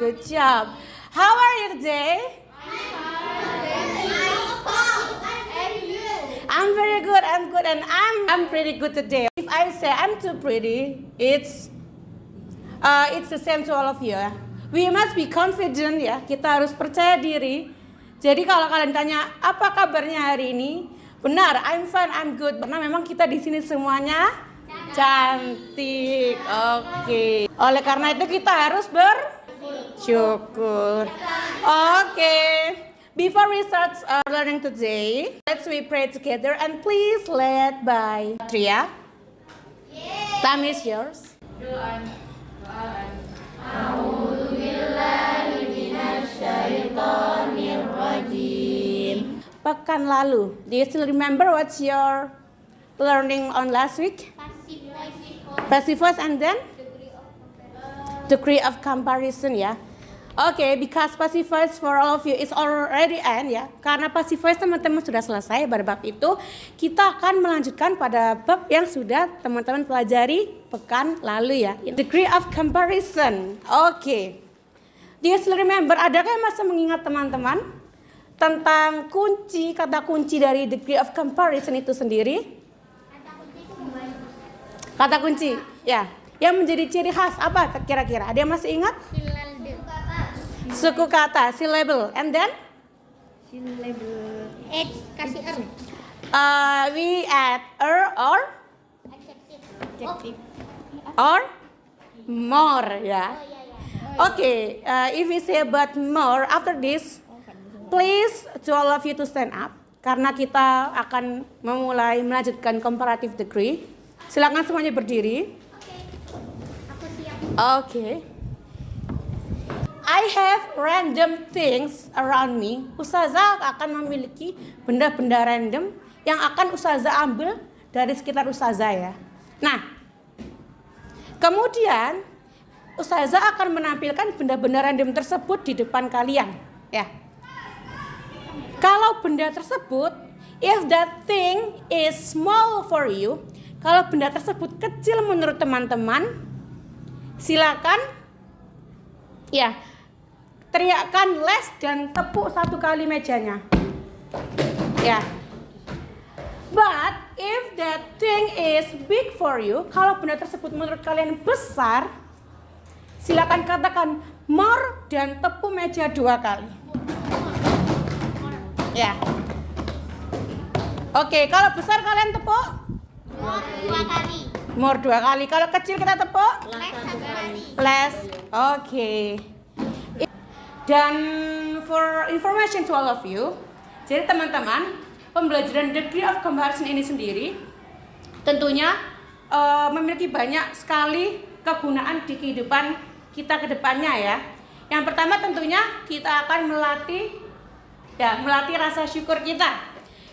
Good job. How are you today? I'm very good. I'm good, and I'm pretty good today. If I say I'm too pretty, it's the same to all of you. Ya. We must be confident ya. Kita harus percaya diri. Jadi kalau kalian tanya apa kabarnya hari ini, benar, I'm fine, I'm good. Karena memang kita di sini semuanya cantik. Oke. Oleh karena itu kita harus bersyukur. Oke. Before we start learning today, let's we pray together and please led by Tria. Time is yours. Pekan lalu, do you still remember what's your learning on last week? Passive voice and then degree of comparison ya. Okay, because passive voice for all of you is already end ya. Karena passive voice teman-teman sudah selesai pada bab itu, kita akan melanjutkan pada bab yang sudah teman-teman pelajari pekan lalu ya. Degree of comparison. Okay. Do you still remember? Adakah yang masih mengingat teman-teman tentang kata kunci dari degree of comparison itu sendiri? Kata kunci, ya. Yang menjadi ciri khas apa kira-kira? Ada yang masih ingat? Suku kata, syllable, and then? Syllable. Kasih er. We add or Adjective. or more ya. Okay, if we say about more after this, please to all of you to stand up karena kita akan melanjutkan comparative degree. Silakan semuanya berdiri. Aku siap. Okay. I have random things around me. Ustazah akan memiliki benda-benda random yang akan Ustazah ambil dari sekitar Ustazah ya. Nah, kemudian Ustazah akan menampilkan benda-benda random tersebut di depan kalian ya. Kalau benda tersebut, if that thing is small for you, kalau benda tersebut kecil menurut teman-teman, silakan ya teriakkan les dan tepuk satu kali mejanya. Ya. But if that thing is big for you, kalau benda tersebut menurut kalian besar, silakan katakan more dan tepuk meja 2 kali. Ya. Oke, kalau besar kalian tepuk? More 2 kali. More 2 kali. Kalau kecil kita tepuk? Les 1 kali. Les. Oke. Dan for information to all of you, jadi teman-teman, pembelajaran degree of comparison ini sendiri tentunya memiliki banyak sekali kegunaan di kehidupan kita ke depannya ya. Yang pertama tentunya kita akan melatih rasa syukur kita.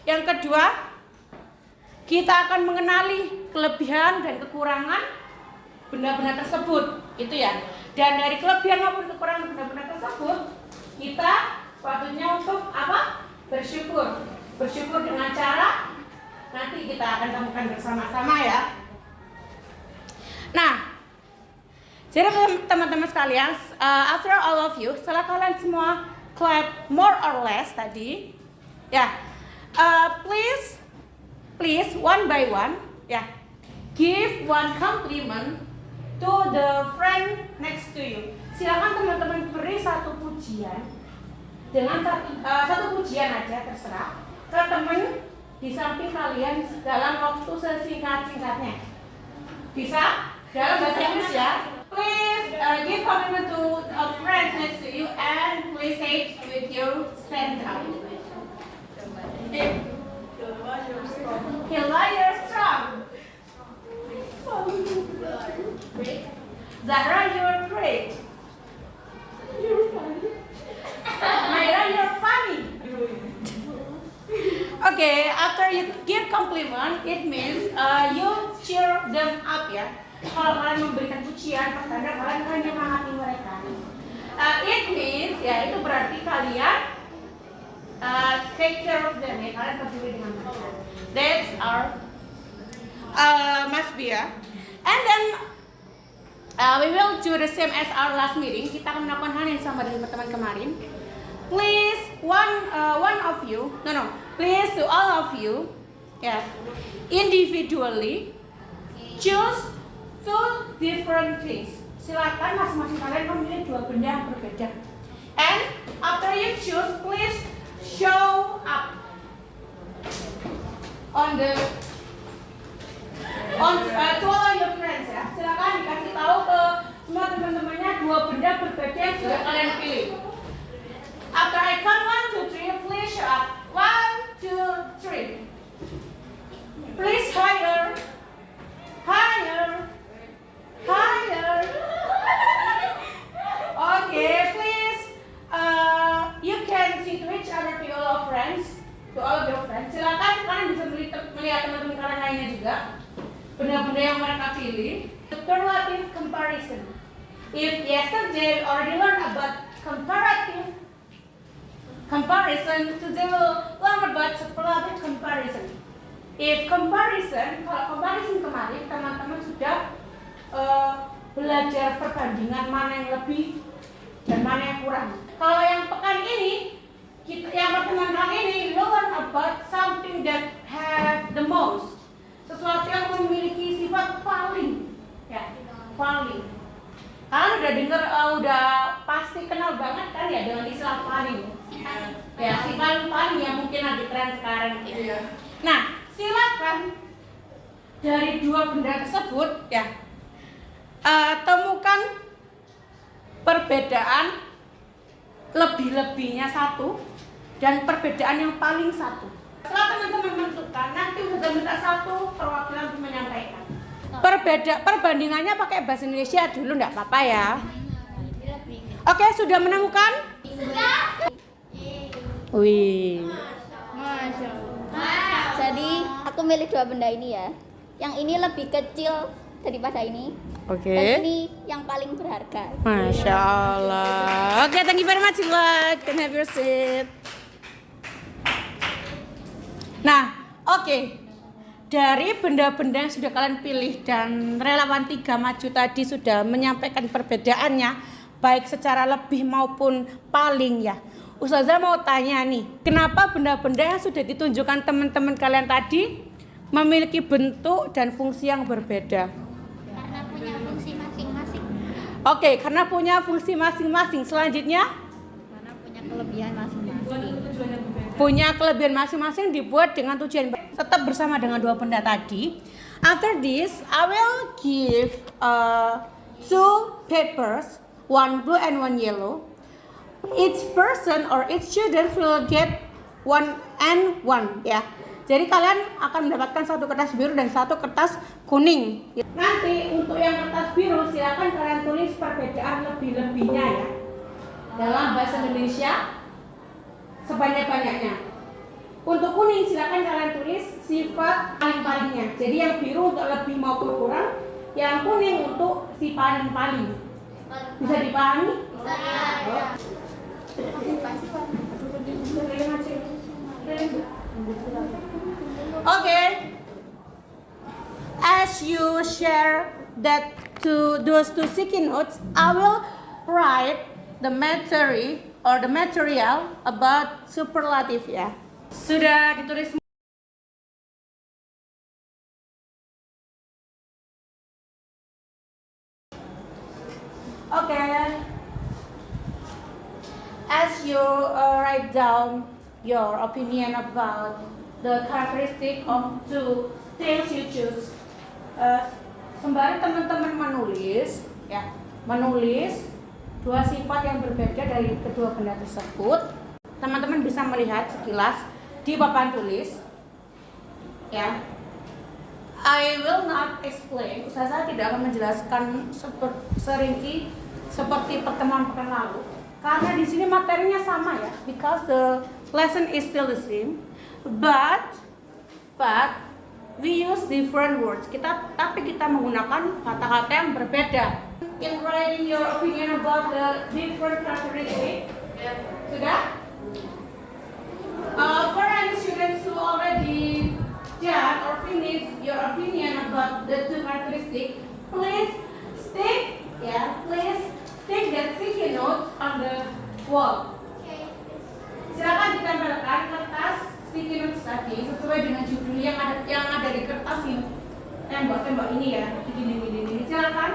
Yang kedua, kita akan mengenali kelebihan dan kekurangan benda-benda tersebut, itu ya. Dan dari kelebihan maupun kekurangan benda-benda tersebut, kita patutnya untuk apa? Bersyukur. Bersyukur dengan cara nanti kita akan temukan bersama-sama ya. Nah, jadi teman-teman sekalian, after all of you, setelah kalian semua clap more or less tadi, ya, please one by one, ya, give one compliment to the friend next to you. Silakan teman-teman beri satu pujian dengan satu pujian aja terserah ke teman di samping kalian dalam waktu sesingkat-singkatnya. Bisa dalam bahasa Inggris ya. Please give compliment to a friend next to you and please say it with your stand up. Hilda, you're strong. Zahra, you're great. You're funny. Myra, you're funny. Okay, after you give compliment, it means you cheer them up ya. Kalau kalian memberikan pujian, pertanda kalian menyemangati mereka. It means ya itu berarti kalian take care of them ya, kalian peduli dengan mereka. That's our must be ya. And then We will do the same as our last meeting. Kita akan melakukan hal yang sama dengan pertemuan kemarin. Please, one of you, please to all of you, individually choose two different things. Silakan masing-masing kalian memilih dua benda yang berbeda. And after you choose, please show up to all your friends ya. Silakan dikasih tahu ke semua teman-temannya dua benda berbeda yang sudah kalian pilih. After I count 1, 2, 3, please show up. 1, 2, 3. Please higher. Okay, please. You can see to each other to all of friends, to all of your friends. Silakan kalian bisa melihat teman-teman kalian lainnya juga. Benda-benda yang mereka pilih. Superlative comparison. If yesterday we already learned about comparative comparison, today we'll learn about superlative comparison. If comparison, kalau comparison kemarin teman-teman sudah belajar perbandingan mana yang lebih dan mana yang kurang. Kalau yang pekan ini, yang pertemuan kali ini learn about something that have the most, sesuatu yang memiliki sifat paling, paling. Kalian udah dengar, udah pasti kenal banget kan ya dengan istilah paling. Ya, si paling yang mungkin lagi tren sekarang. Nah, silakan dari dua benda tersebut temukan perbedaan lebih-lebihnya satu dan perbedaan yang paling satu. Setelah teman-teman menentukan, nanti udah minta satu perwakilan untuk menyampaikan. Perbandingannya pakai bahasa Indonesia dulu, enggak apa-apa ya. Oke, sudah menemukan? Wih. Masya Allah. Jadi aku milih dua benda ini ya. Yang ini lebih kecil daripada ini. Oke. Dan ini yang paling berharga. Masya Allah. Oke, thank you very much. Good. Can have your seat. Nah, oke. Dari benda-benda yang sudah kalian pilih dan relawan 3 maju tadi sudah menyampaikan perbedaannya, baik secara lebih maupun paling ya. Ustazah mau tanya nih, kenapa benda-benda yang sudah ditunjukkan teman-teman kalian tadi memiliki bentuk dan fungsi yang berbeda? Karena punya fungsi masing-masing. Oke, karena punya fungsi masing-masing. Selanjutnya? Karena punya kelebihan masing-masing. Punya kelebihan masing-masing dibuat dengan tujuan tetap bersama dengan dua benda tadi. After this, I will give 2 papers, one blue and one yellow. Each person or each student will get 1 and 1 ya. Jadi kalian akan mendapatkan satu kertas biru dan satu kertas kuning. Nanti untuk yang kertas biru silakan kalian tulis perbedaan lebih-lebihnya ya dalam bahasa Indonesia sebanyak-banyaknya. Untuk kuning silakan kalian tulis sifat paling-palingnya. Jadi yang biru untuk lebih maupun kurang, yang kuning untuk si paling-paling. Bisa dipahami? Bisa. Okay. As you share that to those 2 sticky notes, I will write the material about superlative ya. Sudah ditulis. Okay. As you write down your opinion about the characteristic of 2 things you choose, sembari teman-teman menulis 2 sifat yang berbeda dari kedua benda tersebut, teman-teman bisa melihat sekilas di papan tulis ya. I will not explain, saya tidak akan menjelaskan serinci seperti pertemuan pekan lalu, karena di sini materinya sama ya, because the lesson is still the same, but we use different words. Tapi kita menggunakan kata-kata yang berbeda. In writing your opinion about the different characteristics, sudah? For any students who already done or finished your opinion about the 2 characteristics, please stick Ya, please take that sticky notes on the wall. Silakan ditempelkan kertas sticky notes tadi sesuai dengan judul yang ada di kertas ini. Tembok-tembok ini ya, di dinding-dinding ini. Silakan.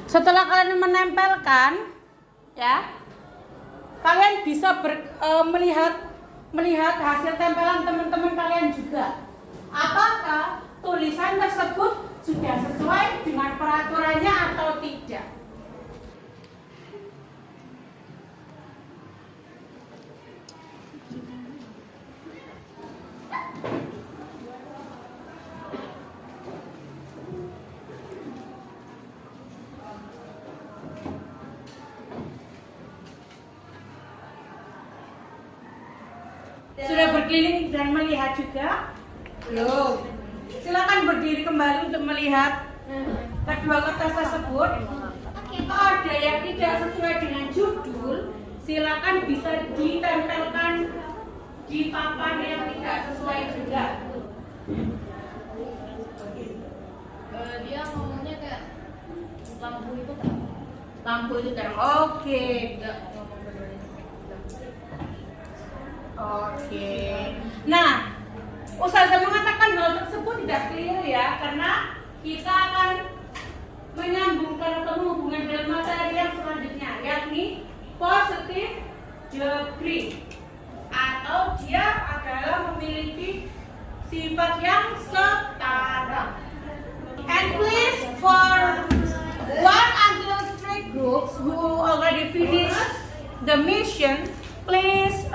Setelah kalian menempelkan, ya, kalian bisa melihat hasil tempelan teman-teman kalian juga. Apakah tulisan tersebut sudah sesuai dengan peraturannya atau tidak? Sudah berkeliling dan melihat juga? Belum. Silakan berdiri kembali untuk melihat kedua kertas tersebut. Kalau ada yang tidak sesuai dengan judul, silakan bisa ditempelkan di papan yang tidak sesuai juga. Dia ngomongnya kayak lampu itu kan? Lampu itu terang. Oke. Oke. Nah, Ustazah mengatakan hal tersebut tidak clear ya, karena kita akan menyambungkan atau menghubungkan dengan materi yang selanjutnya, yakni positive degree, atau dia adalah memiliki sifat yang setara. And please for 1 until 3 groups who already finished the mission, please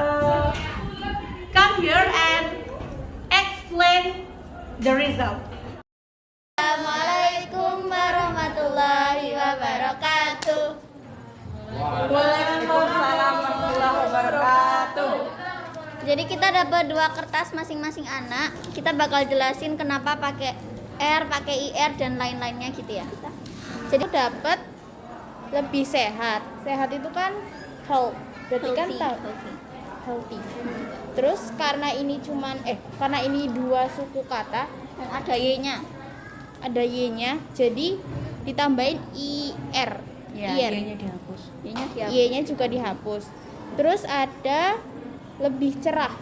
come here and explain the result. Assalamualaikum warahmatullahi wabarakatuh. Waalaikumsalam warahmatullahi wabarakatuh. Jadi kita dapat 2 kertas masing-masing anak. Kita bakal jelasin kenapa pakai R, pakai IR dan lain-lainnya gitu ya. Jadi dapat lebih sehat. Sehat itu kan health. Berarti kan healthy. Terus karena ini karena ini 2 suku kata dan ada Y-nya. Ada Y-nya, jadi ditambahin IR. Ya, Y-nya dihapus. Y-nya juga dihapus. Terus ada lebih cerah.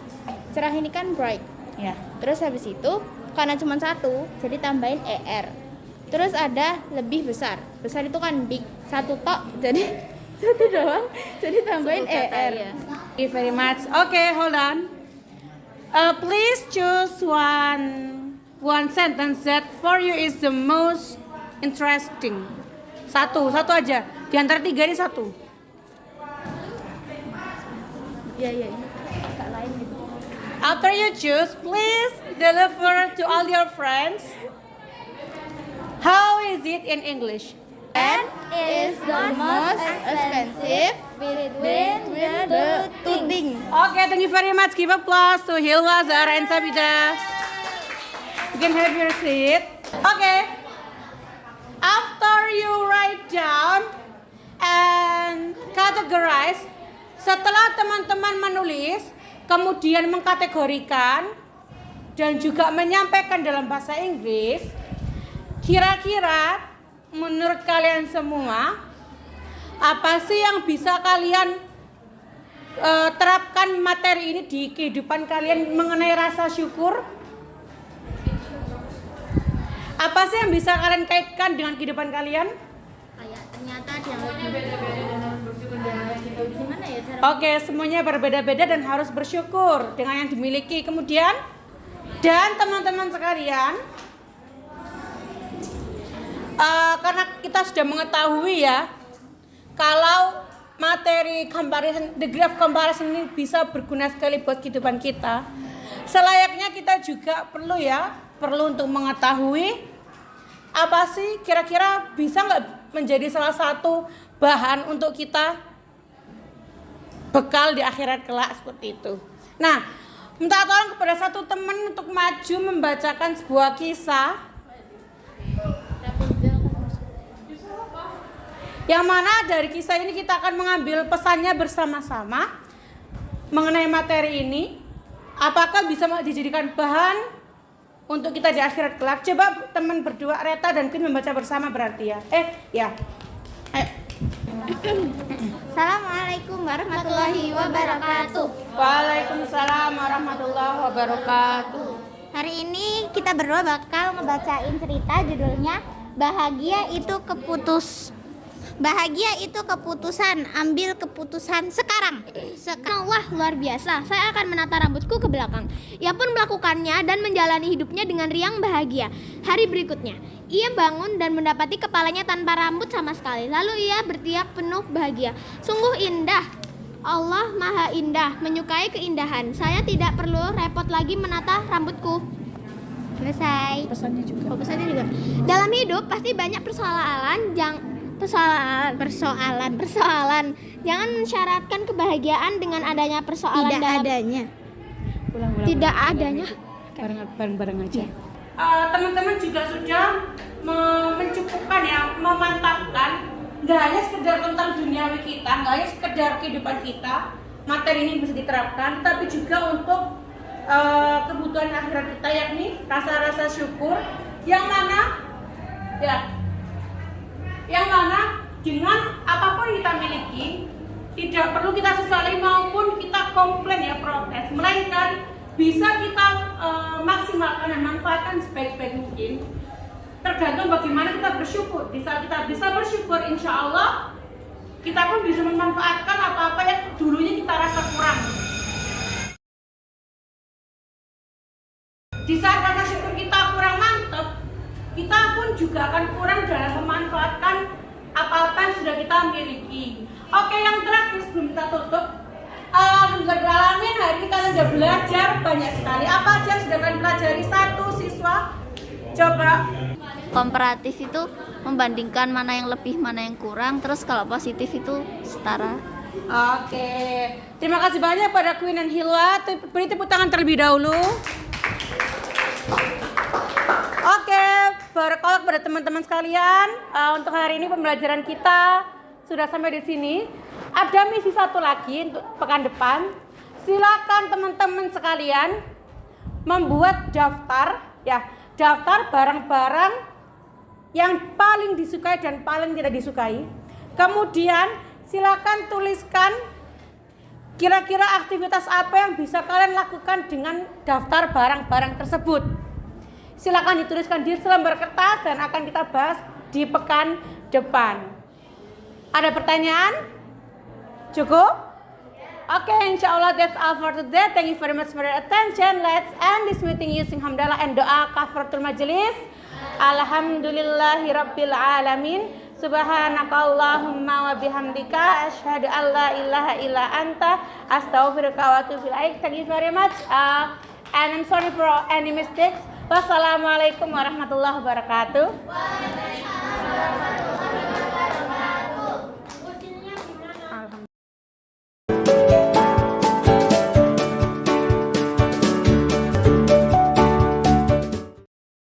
Cerah ini kan bright. Ya. Terus habis itu karena cuma 1, jadi tambahin ER. Terus ada lebih besar. Besar itu kan big. 1 tok, jadi 1 doang. Jadi tambahin ER. Thank you very much. Okay, hold on. Please choose one sentence that for you is the most interesting. Satu aja. Di antara 3 ini 1. Iya. Agak lain gitu. After you choose, please deliver to all your friends. How is it in English? And is the most expensive between the two things. Okay, thank you very much. Give applause to Hilwa, Zara, and Sabida. You can have your seat. Okay. After you write down and categorize, setelah teman-teman menulis, kemudian mengkategorikan dan juga menyampaikan dalam bahasa Inggris, kira-kira menurut kalian semua apa sih yang bisa kalian terapkan materi ini di kehidupan kalian mengenai rasa syukur? Apa sih yang bisa kalian kaitkan dengan kehidupan kalian? Kayak ternyata dia gimana ya cara? Oke, semuanya berbeda-beda dan harus bersyukur dengan yang dimiliki. Kemudian, dan teman-teman sekalian, karena kita sudah mengetahui ya, kalau materi comparison, degree of comparison ini bisa berguna sekali buat kehidupan kita. Selayaknya kita juga perlu untuk mengetahui apa sih kira-kira bisa nggak menjadi salah satu bahan untuk kita bekal di akhirat kelak seperti itu. Nah, minta tolong kepada satu teman untuk maju membacakan sebuah kisah yang mana dari kisah ini kita akan mengambil pesannya bersama-sama mengenai materi ini. Apakah bisa dijadikan bahan untuk kita di akhirat kelak. Coba teman berdua Reta dan Queen membaca bersama berarti ya. Ya. Assalamualaikum warahmatullahi wabarakatuh. Waalaikumsalam warahmatullahi wabarakatuh. Hari ini kita berdua bakal ngebacain cerita judulnya Bahagia itu keputusan, ambil keputusan sekarang. Wah, luar biasa. Saya akan menata rambutku ke belakang. Ia pun melakukannya dan menjalani hidupnya dengan riang bahagia. Hari berikutnya, ia bangun dan mendapati kepalanya tanpa rambut sama sekali. Lalu ia berteriak penuh bahagia. Sungguh indah. Allah Maha Indah, menyukai keindahan. Saya tidak perlu repot lagi menata rambutku. Selesai. Pesannya juga. Pesannya juga. Dalam hidup pasti banyak persoalan. Jangan mensyaratkan kebahagiaan dengan adanya persoalan. Tidak adanya. Bareng-bareng aja. Teman-teman juga sudah mencukupkan ya, memantapkan. Nggak hanya sekedar tentang duniawi kita, nggak hanya sekedar kehidupan kita, materi ini bisa diterapkan, tapi juga untuk kebutuhan akhirat kita, yakni rasa-rasa syukur yang mana dengan apapun yang kita miliki tidak perlu kita sesali maupun kita komplain ya, protes, melainkan bisa kita maksimalkan dan manfaatkan sebaik-baik mungkin. Tergantung bagaimana kita bersyukur. Di saat kita bisa bersyukur, insya Allah kita pun bisa memanfaatkan apa-apa yang dulunya kita rasa kurang. Di saat rasa syukur kita kurang mantap, kita pun juga akan kurang dalam memanfaatkan apa-apa yang sudah kita miliki. Oke, yang terakhir sebelum kita tutup, Alhamdulillah hari ini kalian sudah belajar banyak sekali. Apa aja yang sudah kalian pelajari? Satu siswa, coba. Komparatif itu membandingkan mana yang lebih, mana yang kurang. Terus kalau positif itu setara. Oke, terima kasih banyak pada Queen dan Hilwa. Beri tepuk tangan terlebih dahulu. Oke, barakallah kepada teman-teman sekalian. Untuk hari ini pembelajaran kita sudah sampai di sini. Ada misi satu lagi untuk pekan depan. Silakan teman-teman sekalian membuat daftar ya, daftar barang-barang yang paling disukai dan paling tidak disukai. Kemudian silakan tuliskan kira-kira aktivitas apa yang bisa kalian lakukan dengan daftar barang-barang tersebut. Silakan dituliskan di selembar kertas dan akan kita bahas di pekan depan. Ada pertanyaan? Cukup? Oke, insyaAllah that's all for today. Thank you very much for your attention. Let's end this meeting using hamdalah and doa kafaratul majlis. Alhamdulillahirabbil alamin. Subhanakallahumma wa bihamdika asyhadu an la ilaha illa anta astaghfiruka wa atubu ilaik. Thank you very much. And I'm sorry for any mistakes. Wassalamualaikum warahmatullahi wabarakatuh.